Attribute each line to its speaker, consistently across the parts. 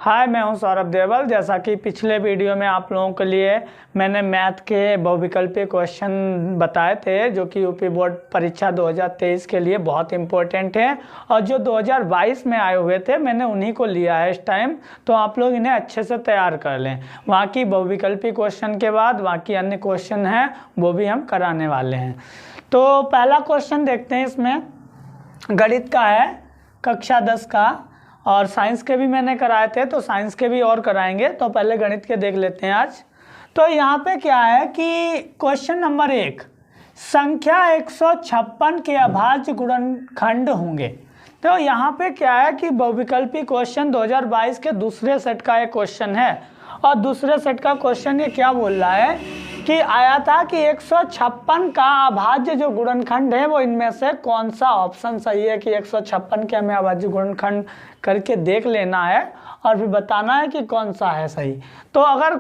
Speaker 1: हाय, मैं हूं सौरभ देवल। जैसा कि पिछले वीडियो में आप लोगों के लिए मैंने मैथ के बहुविकल्पीय क्वेश्चन बताए थे जो कि यूपी बोर्ड परीक्षा 2023 के लिए बहुत इम्पोर्टेंट है और जो 2022 में आए हुए थे मैंने उन्हीं को लिया है इस टाइम। तो आप लोग इन्हें अच्छे से तैयार कर लें। वहाँ की बहुविकल्पीय क्वेश्चन के बाद वहाँ की अन्य क्वेश्चन हैं वो भी हम कराने वाले हैं। तो पहला क्वेश्चन देखते हैं। इसमें गणित का है, कक्षा 10 का, और साइंस के भी मैंने कराए थे तो साइंस के भी और कराएंगे। तो पहले गणित के देख लेते हैं आज। तो यहाँ पे क्या है कि क्वेश्चन नंबर 1, संख्या 156 के अभाज्य गुणनखंड होंगे। तो यहाँ पे क्या है कि बहुविकल्पीय क्वेश्चन 2022 के दूसरे सेट का एक क्वेश्चन है और दूसरे सेट का क्वेश्चन ये क्या बोल रहा है कि आया था कि 156 का अभाज्य जो गुणनखंड है वो इनमें से कौन सा ऑप्शन सही है कि 156 के हमें अभाज्य गुणनखंड करके देख लेना है और फिर बताना है कि कौन सा है सही। तो अगर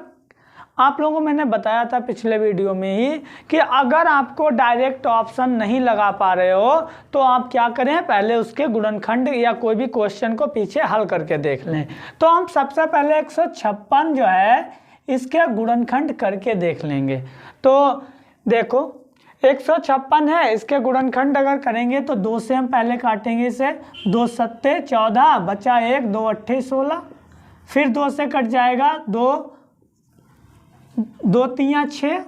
Speaker 1: आप लोगों को मैंने बताया था पिछले वीडियो में ही कि अगर आपको डायरेक्ट ऑप्शन नहीं लगा पा रहे हो तो आप क्या करें, पहले उसके गुणनखंड या कोई भी क्वेश्चन को पीछे हल करके देख लें। तो हम सबसे पहले 156 जो है इसके गुणनखंड करके देख लेंगे। तो देखो 156 है, इसके गुणनखंड अगर करेंगे तो 2 से हम पहले काटेंगे इसे। 2 सत्ते 14, बचा 1, 2 अट्ठे 16, फिर 2 से कट जाएगा 2, 2 तियां 6,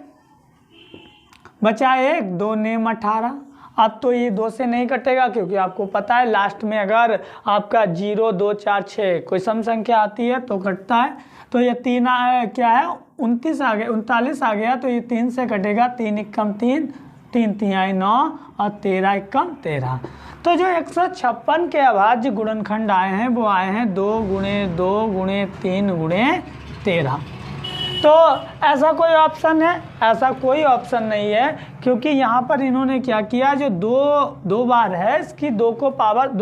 Speaker 1: बचा 1, 2 नेम 18। अब तो ये 2 से नहीं कटेगा क्योंकि आपको पता है लास्ट में अगर आपका 0, 2, 4, 6 कोई सम संख्या आती है तो कटता है। तो ये 3 क्या है 29 आ गया, 39 आ गया तो ये 3 से कटेगा। 3 एकम 3, 3 तिहाई 9 और 13 एकम 13। तो जो 156 के अभाज्य गुणनखंड आए हैं वो आए हैं 2 गुणे 2 गुणे 3 गुणे 13। तो ऐसा कोई ऑप्शन है? ऐसा कोई ऑप्शन नहीं है क्योंकि यहाँ पर इन्होंने क्या किया, जो दो बार है इसकी 2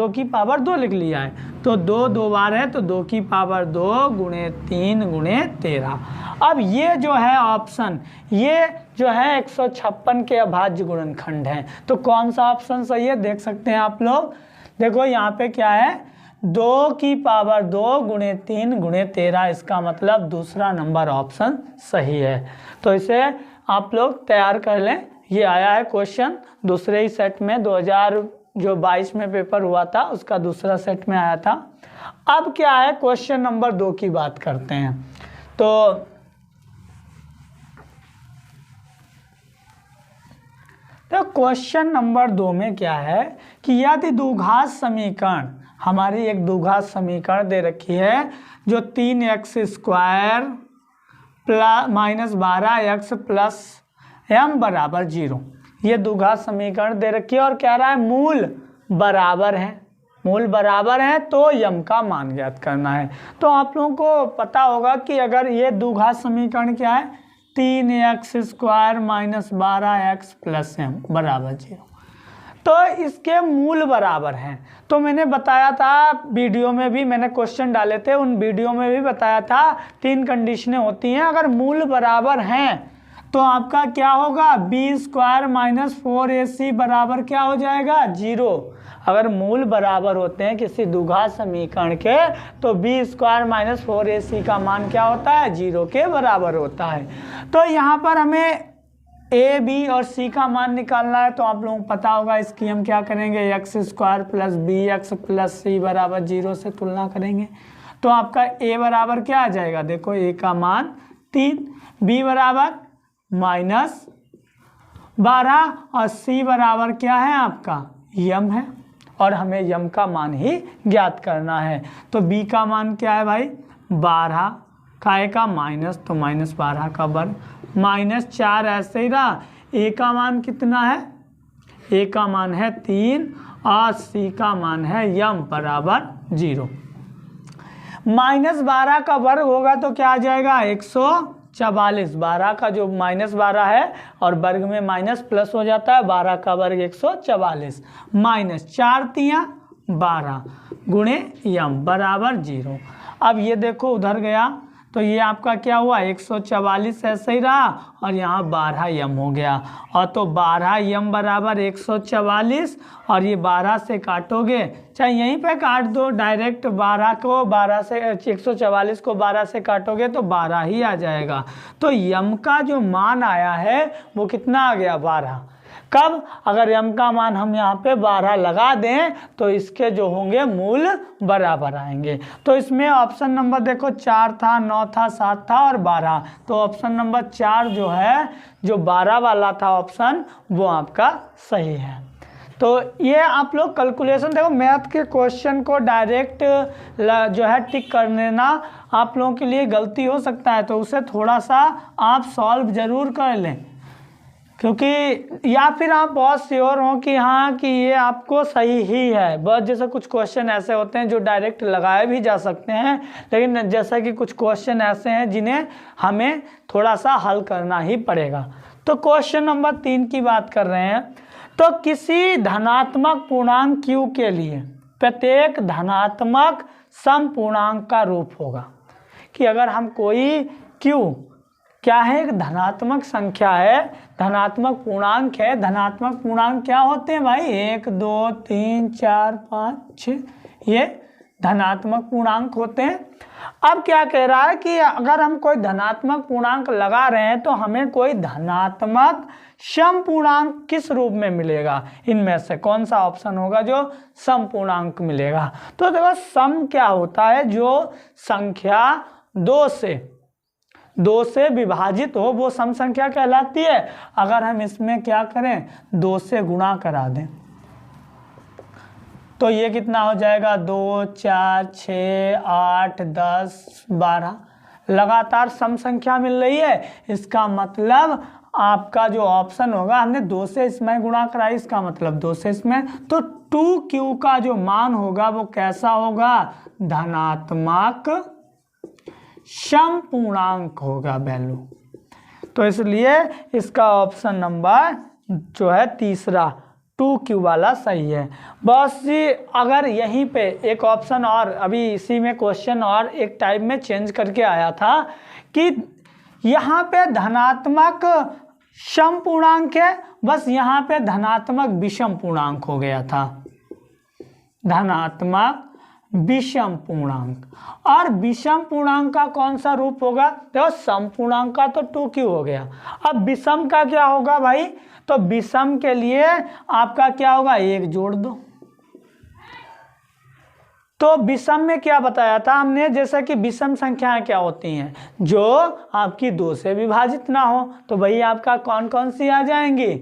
Speaker 1: की पावर 2 लिख लिया है। तो 2 बार है तो 2 की पावर 2 गुणे 3 गुणे 13। अब ये जो है ऑप्शन, ये जो है 156 के अभाज्य गुणनखंड है। तो कौन सा ऑप्शन सही है देख सकते हैं आप लोग। देखो यहाँ पे क्या है, 2 की पावर 2 गुणे 3 गुणे 13, इसका मतलब दूसरा नंबर ऑप्शन सही है। तो इसे आप लोग तैयार कर लें। ये आया है क्वेश्चन दूसरे ही सेट में, 2022 में पेपर हुआ था उसका दूसरा सेट में आया था। अब क्या है, क्वेश्चन नंबर 2 की बात करते हैं। तो क्वेश्चन नंबर 2 में क्या है कि यदि द्विघात समीकरण, हमारी एक द्विघात समीकरण दे रखी है जो 3x square minus 12x plus m बराबर 0, ये द्विघात समीकरण दे रखी है और कह रहा है मूल बराबर है। मूल बराबर है तो m का मान ज्ञात करना है। तो आप लोगों को पता होगा कि अगर ये द्विघात समीकरण क्या है, 3x square minus 12x plus m बराबर 0, तो इसके मूल बराबर हैं। तो मैंने बताया था वीडियो में भी, मैंने क्वेश्चन डाले थे उन वीडियो में भी बताया था 3 कंडीशनें होती हैं। अगर मूल बराबर हैं तो आपका क्या होगा, b स्क्वायर माइनस 4ac बराबर क्या हो जाएगा, 0। अगर मूल बराबर होते हैं किसी द्विघात समीकरण के तो b स्क्वायर माइनस 4ac का मान क्या होता है, 0 के बराबर होता है। तो यहाँ पर हमें a, b और c का मान निकालना है। तो आप लोगों को पता होगा इसकी हम क्या करेंगे, x square plus bx plus c बराबर 0 से तुलना करेंगे। तो आपका a बराबर क्या आ जाएगा, देखो a का मान 3, b बराबर माइनस 12 और c बराबर क्या है आपका m है और हमें m का मान ही ज्ञात करना है। तो b का मान क्या है भाई, 12 काय का माइनस, तो माइनस 12 का वर्ग माइनस 4 ऐसे ही रहा। a का मान कितना है, a का मान है 3 और c का मान है m बराबर 0। माइनस 12 का वर्ग होगा तो क्या आ जाएगा, 144। 12 का जो माइनस 12 है और वर्ग में माइनस प्लस हो जाता है, 12 का वर्ग 144 माइनस 4 तियां 12 गुणे m बराबर 0। अब ये देखो उधर गया तो ये आपका क्या हुआ 144 ऐसे ही रहा और यहाँ 12 यम हो गया। और तो 12 यम बराबर 144 और ये 12 से काटोगे, चाहे यहीं पे काट दो डायरेक्ट, 12 से 144 को 12 से काटोगे तो 12 ही आ जाएगा। तो यम का जो मान आया है वो कितना आ गया 12। कब? अगर यम का मान हम यहाँ पे 12 लगा दें तो इसके जो होंगे मूल बराबर आएंगे। तो इसमें ऑप्शन नंबर देखो 4 था, 9 था, 7 था और 12, तो ऑप्शन नंबर 4 जो है, जो 12 वाला था ऑप्शन, वो आपका सही है। तो ये आप लोग कैलकुलेशन देखो, मैथ के क्वेश्चन को डायरेक्ट जो है टिक कर लेना आप लोगों के लिए गलती हो सकता है, तो उसे थोड़ा सा आप सॉल्व जरूर कर लें, क्योंकि या फिर आप बहुत श्योर हो कि हाँ कि ये आपको सही ही है। बहुत जैसे कुछ क्वेश्चन ऐसे होते हैं जो डायरेक्ट लगाए भी जा सकते हैं, लेकिन जैसा कि कुछ क्वेश्चन ऐसे हैं जिन्हें हमें थोड़ा सा हल करना ही पड़ेगा। तो क्वेश्चन नंबर 3 की बात कर रहे हैं। तो किसी धनात्मक पूर्णांक q के लिए प्रत्येक धनात्मक सम पूर्णांक का रूप होगा, कि अगर हम कोई q क्या है, एक धनात्मक संख्या है, धनात्मक पूर्णांक है। धनात्मक पूर्णांक क्या होते हैं भाई? 1 2 3 4 5 6, ये धनात्मक पूर्णांक होते हैं। अब क्या कह रहा है कि अगर हम कोई धनात्मक पूर्णांक लगा रहे हैं तो हमें कोई धनात्मक सम पूर्णांक किस रूप में मिलेगा, इनमें से कौन सा ऑप्शन होगा जो सम पूर्णांक मिलेगा। तो देखो सम क्या होता है, जो संख्या 2 से विभाजित हो वो सम संख्या कहलाती है। अगर हम इसमें क्या करें, 2 से गुणा करा दें तो ये कितना हो जाएगा, 2 4 6 8 10 12, लगातार सम संख्या मिल रही है। इसका मतलब आपका जो ऑप्शन होगा, हमने 2 से इसमें गुणा करा, इसका मतलब 2 से इसमें, तो 2q का जो मान होगा वो कैसा होगा, धनात्मक सम पूर्णांक होगा वैल्यू। तो इसलिए इसका ऑप्शन नंबर जो है तीसरा 2q वाला सही है। बस जी, अगर यहीं पे एक ऑप्शन और अभी इसी में क्वेश्चन और एक टाइप में चेंज करके आया था कि यहाँ पे धनात्मक सम पूर्णांक है, बस यहाँ पे धनात्मक विषम पूर्णांक हो गया था, धनात्मक विषम पूर्णांक। और विषम पूर्णांक का कौन सा रूप होगा, देखो सम पूर्णांक का तो 2q हो गया, अब विषम का क्या होगा भाई, तो विषम के लिए आपका क्या होगा, 1 जोड़ दो। तो विषम में क्या बताया था हमने, जैसा कि विषम संख्याएं क्या होती हैं, जो आपकी 2 से विभाजित ना हो, तो भाई आपका कौन कौन सी आ जाएंगी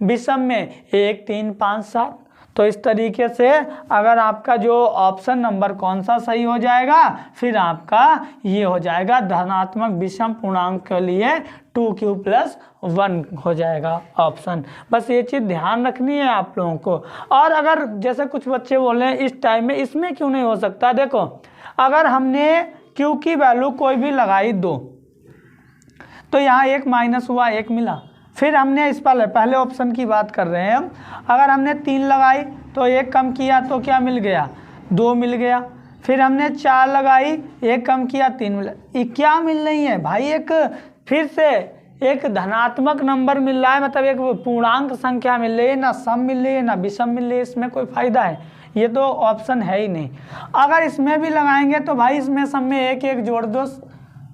Speaker 1: विषम में, 1 3 5 7। तो इस तरीके से अगर आपका जो ऑप्शन नंबर कौन सा सही हो जाएगा, फिर आपका ये हो जाएगा धनात्मक विषम पूर्णांक के लिए 2q + 1 हो जाएगा ऑप्शन। बस ये चीज़ ध्यान रखनी है आप लोगों को। और अगर जैसे कुछ बच्चे बोल रहे हैं इस टाइम में इसमें क्यों नहीं हो सकता, देखो अगर हमने q की वैल्यू कोई भी लगाई 2, तो यहाँ 1 माइनस हुआ, 1 मिला। फिर हमने इस पर पहले ऑप्शन की बात कर रहे हैं हम, अगर हमने 3 लगाई तो 1 कम किया तो क्या मिल गया, 2 मिल गया। फिर हमने 4 लगाई, 1 कम किया 3 मिला। ये क्या मिल रही है भाई, एक फिर से एक धनात्मक नंबर मिल रहा है, मतलब एक पूर्णांक संख्या मिल रही है, ना सम मिल रही है ना विषम मिल रही है। इसमें कोई फायदा है, ये तो ऑप्शन है ही नहीं। अगर इसमें भी लगाएंगे तो भाई इसमें सब में 1 1 जोड़ दो,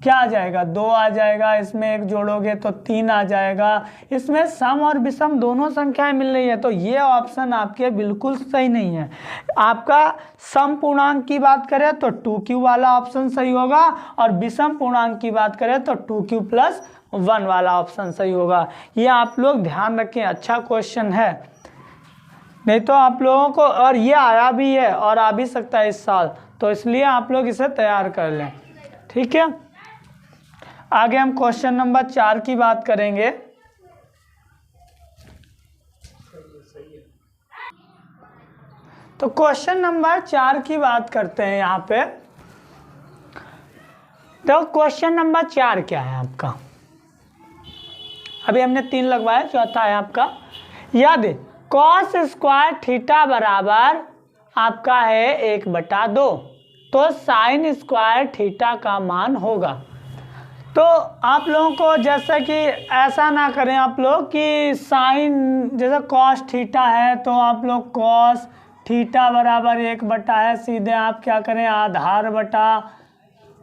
Speaker 1: क्या आ जाएगा, 2 आ जाएगा, इसमें 1 जोड़ोगे तो 3 आ जाएगा। इसमें सम और विषम दोनों संख्याएं मिल रही है, तो ये ऑप्शन आपके बिल्कुल सही नहीं है। आपका सम पूर्णांक की बात करें तो 2q वाला ऑप्शन सही होगा, और विषम पूर्णांक की बात करें तो 2q + 1 वाला ऑप्शन सही होगा। ये आप लोग ध्यान रखें, अच्छा क्वेश्चन है, नहीं तो आप लोगों को, और ये आया भी है और आ भी सकता है इस साल, तो इसलिए आप लोग इसे तैयार कर लें, ठीक है। आगे हम क्वेश्चन नंबर 4 की बात करेंगे। तो क्वेश्चन नंबर 4 की बात करते हैं यहाँ पे। तो क्वेश्चन नंबर 4 क्या है आपका, अभी हमने 3 लगवाया, चौथा है आपका, याद है cos स्क्वायर थीटा बराबर आपका है 1/2, तो साइन स्क्वायर थीटा का मान होगा। तो आप लोगों को जैसे कि ऐसा ना करें आप लोग कि साइन जैसे कॉस थीटा है तो आप लोग कॉस थीटा बराबर 1 है, सीधे आप क्या करें आधार बटा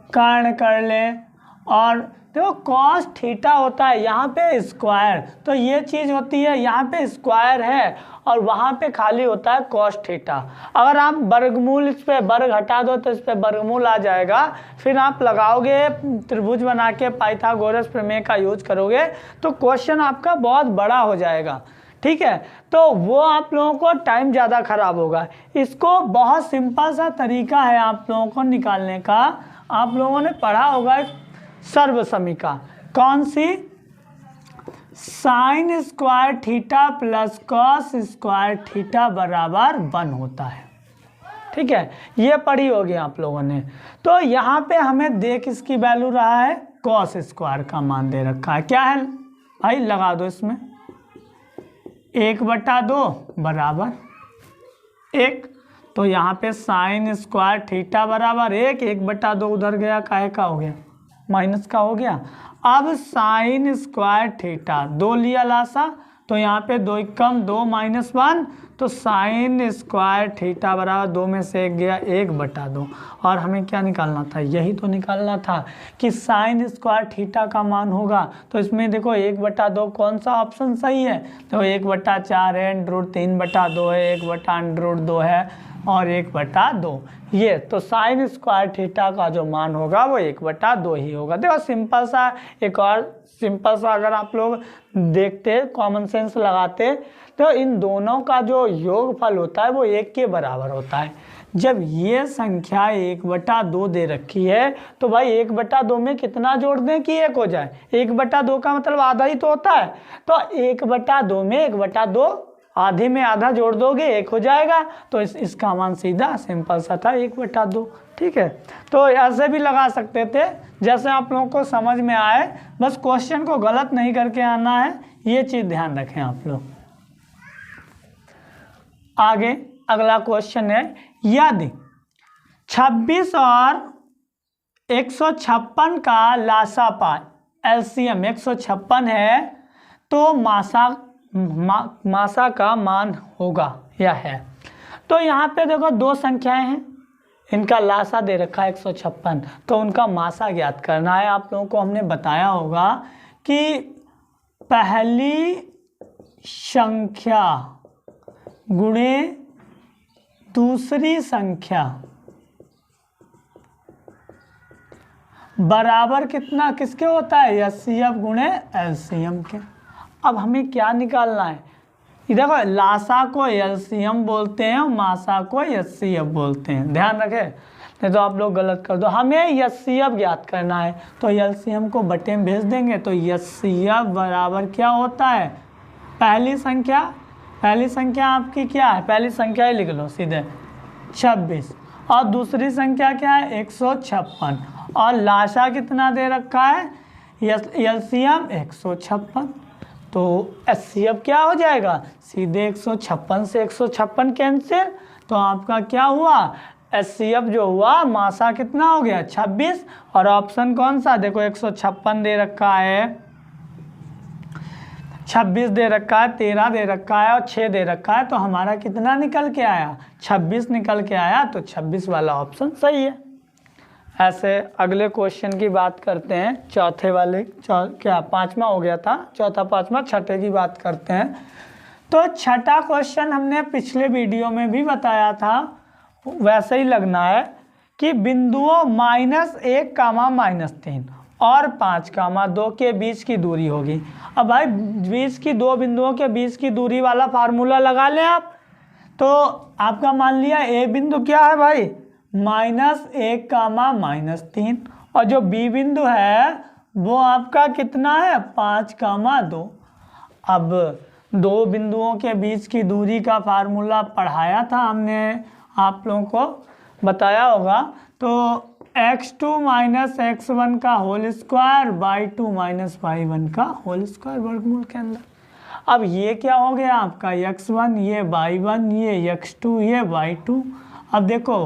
Speaker 1: कर्ण कर लें। और देखो कॉस थीटा होता है यहाँ पे स्क्वायर, तो ये चीज़ होती है यहाँ पे स्क्वायर है और वहाँ पे खाली होता है कॉस थीटा। अगर आप वर्गमूल इस पे वर्ग हटा दो तो इस पे वर्गमूल आ जाएगा, फिर आप लगाओगे त्रिभुज बना के पाइथागोरस प्रमेय का यूज करोगे तो क्वेश्चन आपका बहुत बड़ा हो जाएगा, ठीक है। तो वो आप लोगों को टाइम ज़्यादा खराब होगा। इसको बहुत सिंपल सा तरीका है आप लोगों को निकालने का। आप लोगों ने पढ़ा होगा सर्व समीका, कौन सी, sine square theta plus cos square theta बराबर 1 होता है, ठीक है। ये पढ़ी होगी आप लोगों ने। तो यहाँ पे हमें देख इसकी वैल्यू रहा है कॉस स्क्वायर का मान दे रखा है, क्या है भाई लगा दो इसमें 1/2 बराबर 1। तो यहाँ पे साइन स्क्वायर थीटा बराबर 1/2 उधर गया काहे का हो गया माइनस का हो गया। अब साइन स्क्वायर थीटा 2 लिया लासा तो यहाँ पे 2 कम 2 -1, तो साइन स्क्वायर थीटा बराबर 2 में से 1 गया 1/2। और हमें क्या निकालना था, यही तो निकालना था कि साइन स्क्वायर थीटा का मान होगा। तो इसमें देखो 1/2 कौन सा ऑप्शन सही है, तो 1/4 है, √3/2 है, 1/√2 है और 1/2 ये। तो साइन स्क्वायर थीटा का जो मान होगा वो 1/2 ही होगा। देखो सिंपल सा, एक और सिंपल सा अगर आप लोग देखते कॉमन सेंस लगाते तो इन दोनों का जो योगफल होता है वो 1 के बराबर होता है। जब ये संख्या 1/2 दे रखी है तो भाई 1/2 में कितना जोड़ दें कि 1 हो जाए, 1/2 का मतलब आधा ही तो होता है। तो 1/2 में 1/2 आधे में आधा जोड़ दोगे 1 हो जाएगा। तो इसका मान सीधा सिंपल सा था 1/2, ठीक है। तो ऐसे भी लगा सकते थे जैसे आप लोगों को समझ में आए, बस क्वेश्चन को गलत नहीं करके आना है, ये चीज़ ध्यान रखें आप लोग। आगे अगला क्वेश्चन है, यदि 26 और 156 का लासा पाए, एलसीएम 156 है तो मासा का मान होगा या है। तो यहाँ पे देखो 2 संख्याएं हैं, इनका लासा दे रखा है 156, तो उनका मासा ज्ञात करना है। आप लोगों को हमने बताया होगा कि पहली संख्या गुणे दूसरी संख्या बराबर कितना किसके होता है, एचसीएफ गुणे एलसीएम के। अब हमें क्या निकालना है, देखो लासा को एलसीएम बोलते हैं और मासा को एचसीएफ बोलते हैं, ध्यान रखें नहीं तो आप लोग गलत कर दो। हमें एचसीएफ ज्ञात करना है तो एलसीएम को बटे में भेज देंगे। तो एचसीएफ बराबर क्या होता है, पहली संख्या आपकी क्या है, पहली संख्या ही लिख लो सीधे 26 और दूसरी संख्या क्या है 156 और लासा कितना दे रखा है एलसीएम 156। तो एचसीएफ क्या हो जाएगा, सीधे 156 से 156 कैंसिल, तो आपका क्या हुआ एचसीएफ जो हुआ मासा कितना हो गया 26। और ऑप्शन कौन सा, देखो 156 दे रखा है, 26 दे रखा है, 13 दे रखा है और 6 दे रखा है। तो हमारा कितना निकल के आया 26 निकल के आया, तो 26 वाला ऑप्शन सही है। ऐसे अगले क्वेश्चन की बात करते हैं, चौथे वाले क्या 5वां हो गया था, चौथा 5वां छठे की बात करते हैं। तो छठा क्वेश्चन हमने पिछले वीडियो में भी बताया था, वैसे ही लगना है कि बिंदुओं -1, -3 और 5, 2 के बीच की दूरी होगी। अब भाई बीच की 2 बिंदुओं के बीच की दूरी वाला फार्मूला लगा लें आप। तो आपका मान लिया ए बिंदु क्या है भाई -1, -3 और जो बी बिंदु है वो आपका कितना है 5, 2। अब 2 बिंदुओं के बीच की दूरी का फार्मूला पढ़ाया था हमने, आप लोगों को बताया होगा। तो x2 - x1 का होल स्क्वायर y2 - y1 का होल स्क्वायर वर्गमूल के अंदर। अब ये क्या हो गया आपका x1, ये y1, ये x2, ये y2। अब देखो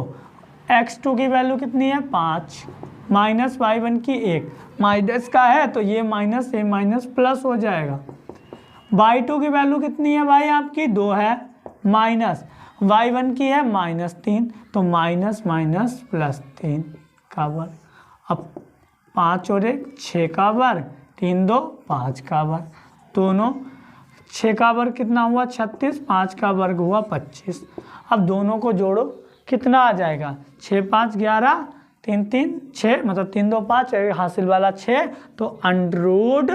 Speaker 1: x2 की वैल्यू कितनी है 5 माइनस y1 की 1 माइनस का है तो ये माइनस ये माइनस प्लस हो जाएगा। y2 की वैल्यू कितनी है भाई आपकी 2 है, माइनस y1 की है -3 तो माइनस माइनस +3 का वर्ग। अब 5 और 1 6 का वर्ग, 3 2 5 का वर्ग, दोनों 6 का वर्ग कितना हुआ 36, 5 का वर्ग हुआ 25। अब दोनों को जोड़ो कितना आ जाएगा 6 5 11, 3 3 6 मतलब 3 2 5 हासिल वाला 6 तो अंडरूट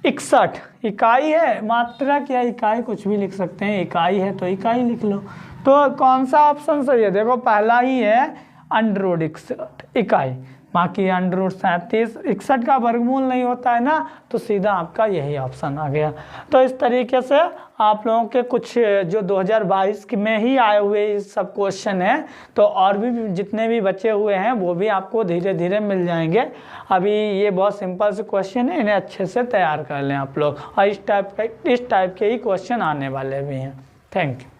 Speaker 1: 61 इकाई है, मात्रक या इकाई कुछ भी लिख सकते हैं, इकाई है तो इकाई लिख लो। तो कौन सा ऑप्शन सही है, देखो पहला ही है अंडरूट 61 इकाई, बाकी अंडरूट 37 61 का वर्गमूल नहीं होता है ना, तो सीधा आपका यही ऑप्शन आ गया। तो इस तरीके से आप लोगों के कुछ जो 2022 में ही आए हुए सब क्वेश्चन हैं, तो और भी जितने भी बचे हुए हैं वो भी आपको धीरे धीरे मिल जाएंगे। अभी ये बहुत सिंपल से क्वेश्चन है, इन्हें अच्छे से तैयार कर लें आप लोग, और इस टाइप के ही क्वेश्चन आने वाले भी हैं। Thank you.